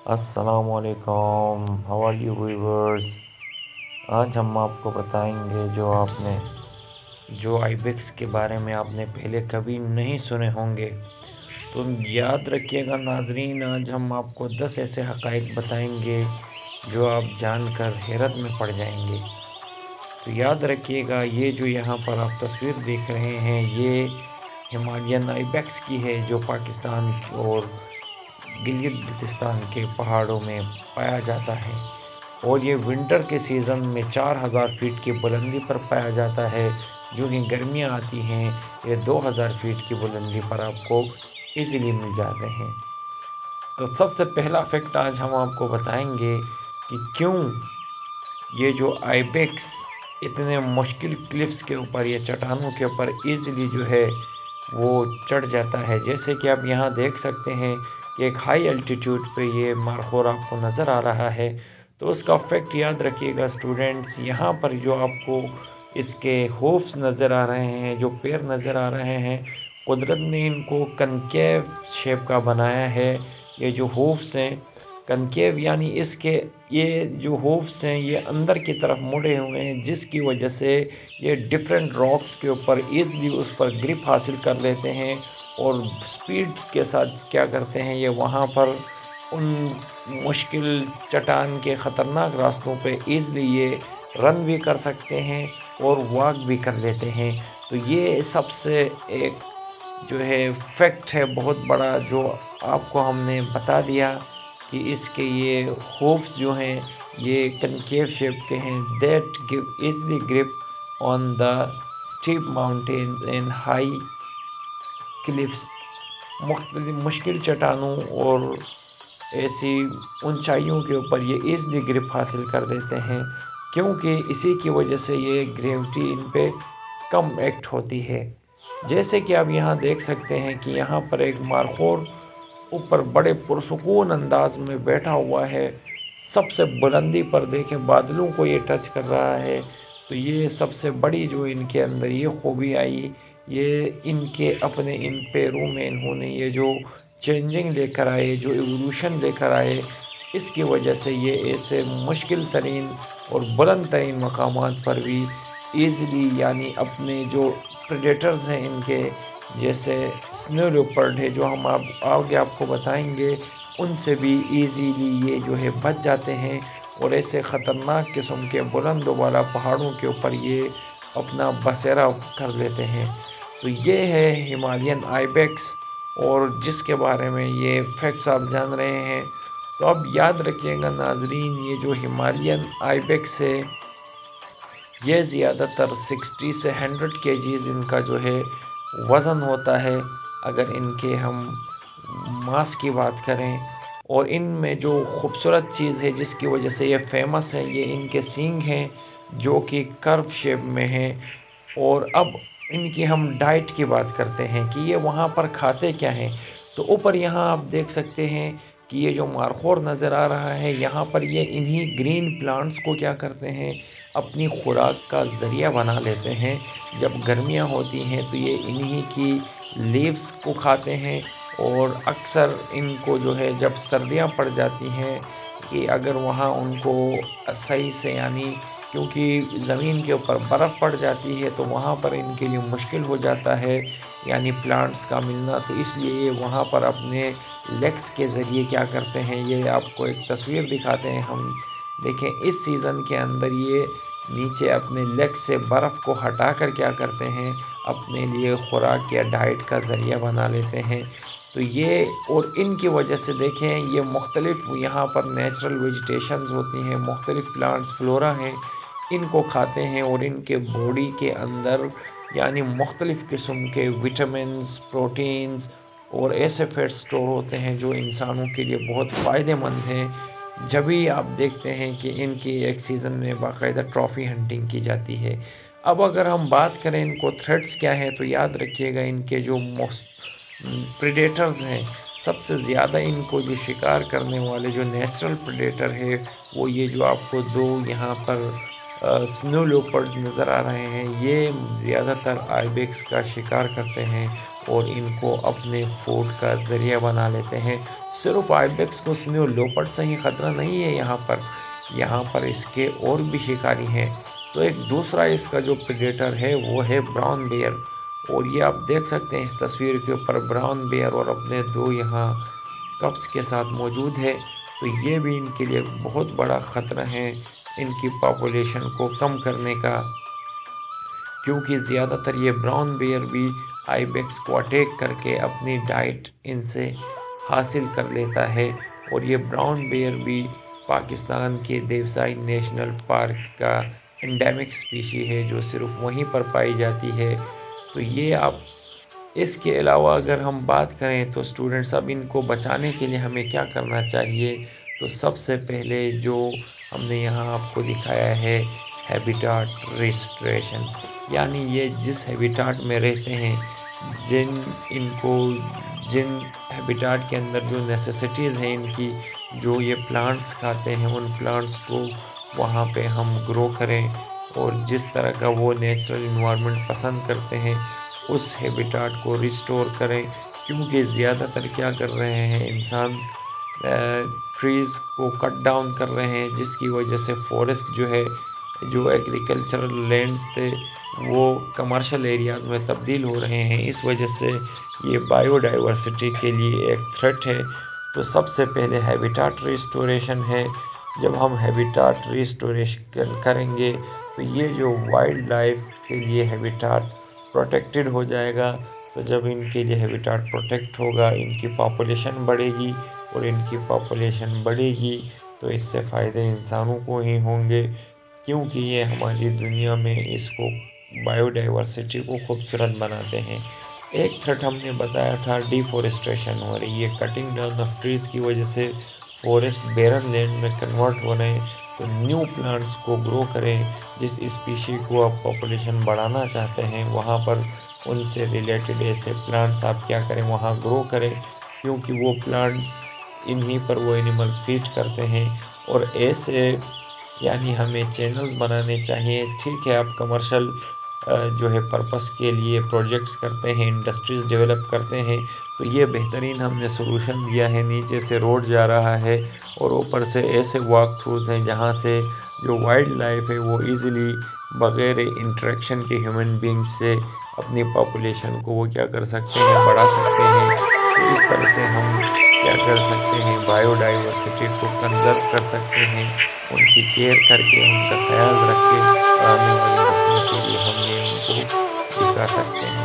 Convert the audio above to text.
अस्सलामुअलैकुम, how are you viewers. आज हम आपको बताएंगे जो आइबेक्स के बारे में आपने पहले कभी नहीं सुने होंगे। तो याद रखिएगा नाजरीन, आज हम आपको 10 ऐसे हक़ाइक़ बताएंगे जो आप जानकर हैरत में पड़ जाएंगे। तो याद रखिएगा, ये जो यहाँ पर आप तस्वीर देख रहे हैं ये हिमालयन आइबेक्स की है, जो पाकिस्तान और गिलगित बल्तिस्तान के पहाड़ों में पाया जाता है। और ये विंटर के सीज़न में 4000 फीट की बुलंदी पर पाया जाता है। जो ही गर्मियाँ आती हैं ये 2000 फीट की बुलंदी पर आपको इजीली मिल जाते हैं। तो सबसे पहला फैक्ट आज हम आपको बताएंगे कि क्यों ये जो आइबेक्स इतने मुश्किल क्लिफ्स के ऊपर या चट्टानों के ऊपर इजीली जो है वो चढ़ जाता है। जैसे कि आप यहाँ देख सकते हैं कि एक हाई एल्टीट्यूड पे ये मारखोर आपको नज़र आ रहा है। तो उसका फैक्ट याद रखिएगा स्टूडेंट्स, यहाँ पर जो आपको इसके होफ्स नज़र आ रहे हैं, जो पैर नज़र आ रहे हैं, कुदरत ने इनको कनकेव शेप का बनाया है। ये जो होफ्स हैं कनकेव यानी इसके ये जो होफ्स हैं ये अंदर की तरफ मुड़े हुए हैं, जिसकी वजह से ये डिफरेंट रॉक्स के ऊपर ईज़िली उस पर ग्रिप हासिल कर लेते हैं और स्पीड के साथ क्या करते हैं ये वहाँ पर उन मुश्किल चट्टान के ख़तरनाक रास्तों पे ईज़िली ये रन भी कर सकते हैं और वॉक भी कर लेते हैं। तो ये सबसे एक जो है फैक्ट है बहुत बड़ा, जो आपको हमने बता दिया कि इसके ये होप्स जो हैं ये कनकेव शेप के हैं, that give easily grip on the steep mountains and high cliffs. मुख्तलिफ मुश्किल चट्टानों और ऐसी ऊंचाइयों के ऊपर ये इजली ग्रिप हासिल कर देते हैं, क्योंकि इसी की वजह से ये ग्रेविटी इन पे कम एक्ट होती है। जैसे कि आप यहाँ देख सकते हैं कि यहाँ पर एक मारखोर ऊपर बड़े पुरसुकून अंदाज में बैठा हुआ है, सबसे बुलंदी पर देखें बादलों को ये टच कर रहा है। तो ये सबसे बड़ी जो इनके अंदर ये खूबी आई, ये इनके अपने इन पैरों में इन्होंने ये जो चेंजिंग लेकर आए, जो एवोल्यूशन लेकर आए, इसकी वजह से ये ऐसे मुश्किल तरीन और बुलंद तरीन मकामात पर भी ईज़िली यानी अपने जो प्रेडेटर्स हैं इनके, जैसे स्नो लेपर्ड है जो हम आप आगे आपको बताएंगे, उनसे भी इजीली ये जो है बच जाते हैं और ऐसे ख़तरनाक किस्म के बुलंद वाला पहाड़ों के ऊपर ये अपना बसेरा कर लेते हैं। तो ये है हिमालयन आइबेक्स, और जिसके बारे में ये फैक्ट्स आप जान रहे हैं। तो अब याद रखिएगा नाजरीन, ये जो हिमालयन आइबेक्स है ये ज़्यादातर 60 से 100 केजीज़ इनका जो है वज़न होता है, अगर इनके हम मांस की बात करें। और इनमें जो ख़ूबसूरत चीज़ है जिसकी वजह से ये फेमस है, ये इनके सींग हैं जो कि कर्व शेप में हैं। और अब इनकी हम डाइट की बात करते हैं कि ये वहाँ पर खाते क्या हैं। तो ऊपर यहाँ आप देख सकते हैं कि ये जो मारखोर नज़र आ रहा है, यहाँ पर ये इन्हीं ग्रीन प्लांट्स को क्या करते हैं, अपनी खुराक का ज़रिया बना लेते हैं। जब गर्मियाँ होती हैं तो ये इन्हीं की लीव्स को खाते हैं, और अक्सर इनको जो है जब सर्दियाँ पड़ जाती हैं कि अगर वहाँ उनको सही से यानी क्योंकि ज़मीन के ऊपर बर्फ़ पड़ जाती है तो वहाँ पर इनके लिए मुश्किल हो जाता है यानी प्लांट्स का मिलना। तो इसलिए ये वहाँ पर अपने लेग्स के ज़रिए क्या करते हैं, ये आपको एक तस्वीर दिखाते हैं हम। देखें इस सीज़न के अंदर ये नीचे अपने लेग्स से बर्फ़ को हटाकर क्या करते हैं, अपने लिए खुराक या डाइट का ज़रिया बना लेते हैं। तो ये और इनकी वजह से देखें ये मुख्तलिफ यहाँ पर नेचुरल वेजिटेशंस होती हैं, मुख्तलिफ प्लांट्स फ्लोरा हैं, इनको खाते हैं और इनके बॉडी के अंदर यानी मुख्तलिफ़ किस्म के विटामिन्स, प्रोटीन्स और ऐसे फैट्स स्टोर होते हैं जो इंसानों के लिए बहुत फ़ायदेमंद हैं। जब भी आप देखते हैं कि इनकी एक सीज़न में बाकायदा ट्रॉफ़ी हंटिंग की जाती है। अब अगर हम बात करें इनको थ्रेट्स क्या है, तो याद रखिएगा इनके जो प्रेडेटर्स हैं, सबसे ज़्यादा इनको जो शिकार करने वाले जो नेचुरल प्रेडेटर है वो ये जो आपको दो यहाँ पर स्नो लेपर्ड्स नज़र आ रहे हैं। ये ज़्यादातर आइबेक्स का शिकार करते हैं और इनको अपने फूड का ज़रिया बना लेते हैं। सिर्फ आइबेक्स को स्नो लेपर्ड से ही ख़तरा नहीं है यहाँ पर इसके और भी शिकारी हैं। तो एक दूसरा इसका जो प्रेडेटर है वो है ब्राउन बेयर, और ये आप देख सकते हैं इस तस्वीर के ऊपर ब्राउन बेयर और अपने 2 यहाँ कप्स के साथ मौजूद है। तो ये भी इनके लिए बहुत बड़ा ख़तरा है इनकी पॉपुलेशन को कम करने का, क्योंकि ज़्यादातर ये ब्राउन बेयर भी आइबेक्स को अटैक करके अपनी डाइट इनसे हासिल कर लेता है। और ये ब्राउन बेयर भी पाकिस्तान के देवसाई नेशनल पार्क का एंडेमिक स्पीशी है जो सिर्फ वहीं पर पाई जाती है। तो ये आप इसके अलावा अगर हम बात करें तो स्टूडेंट्स अब इनको बचाने के लिए हमें क्या करना चाहिए, तो सबसे पहले जो हमने यहाँ आपको दिखाया है हैबिटाट रिस्टोरेशन, यानी ये जिस हैबिटाट में रहते हैं, जिन हैबिटाट के अंदर जो नेसेसिटीज़ हैं इनकी, जो ये प्लांट्स खाते हैं, उन प्लांट्स को वहाँ पे हम ग्रो करें और जिस तरह का वो नेचुरल इन्वायरमेंट पसंद करते हैं उस हैबिटाट को रिस्टोर करें। क्योंकि ज़्यादातर क्या कर रहे हैं इंसान, ट्रीज़ को कट डाउन कर रहे हैं, जिसकी वजह से फॉरेस्ट जो है, जो एग्रीकल्चरल लैंड्स थे वो कमर्शियल एरियाज़ में तब्दील हो रहे हैं। इस वजह से ये बायोडाइवर्सिटी के लिए एक थ्रेट है। तो सबसे पहले हैबिटाट रिस्टोरेशन है। जब हम हैबिटाट रिस्टोरेशन करेंगे तो ये जो वाइल्ड लाइफ के लिए हैबिटाट प्रोटेक्टेड हो जाएगा। तो जब इनके लिए हैबिटाट प्रोटेक्ट होगा, इनकी पॉपुलेशन बढ़ेगी, और इनकी पॉपुलेशन बढ़ेगी तो इससे फ़ायदे इंसानों को ही होंगे, क्योंकि ये हमारी दुनिया में इसको बायोडाइवर्सिटी को खूबसूरत बनाते हैं। एक थ्रेट हमने बताया था डिफॉरेस्टेशन हो रही है, कटिंग डाउन ऑफ ट्रीज़ की वजह से फॉरेस्ट बेरन लैंड में कन्वर्ट हो रहे हैं। तो न्यू प्लांट्स को ग्रो करें, जिस स्पीशी को आप पॉपुलेशन बढ़ाना चाहते हैं वहाँ पर उनसे रिलेटेड ऐसे प्लांट्स आप क्या करें वहाँ ग्रो करें, क्योंकि वो प्लांट्स इन्हीं पर वो एनिमल्स फीड करते हैं। और ऐसे यानी हमें चैनल्स बनाने चाहिए। ठीक है, आप कमर्शियल जो है पर्पस के लिए प्रोजेक्ट्स करते हैं, इंडस्ट्रीज़ डेवलप करते हैं, तो ये बेहतरीन हमने सोल्यूशन दिया है। नीचे से रोड जा रहा है और ऊपर से ऐसे वॉक थ्रूज हैं जहाँ से जो वाइल्ड लाइफ है वो इजीली बग़ैर इंटरेक्शन के ह्यूमन बींग्स से अपनी पॉपुलेशन को वो क्या कर सकते हैं, बढ़ा सकते हैं। तो इस तरह से हम क्या कर सकते हैं, बायोडाइवर्सिटी को कंजर्व कर सकते हैं, उनकी केयर करके, उनका ख्याल रख के आने वाली नस्लों के लिए हम ये उनको दिखा सकते हैं।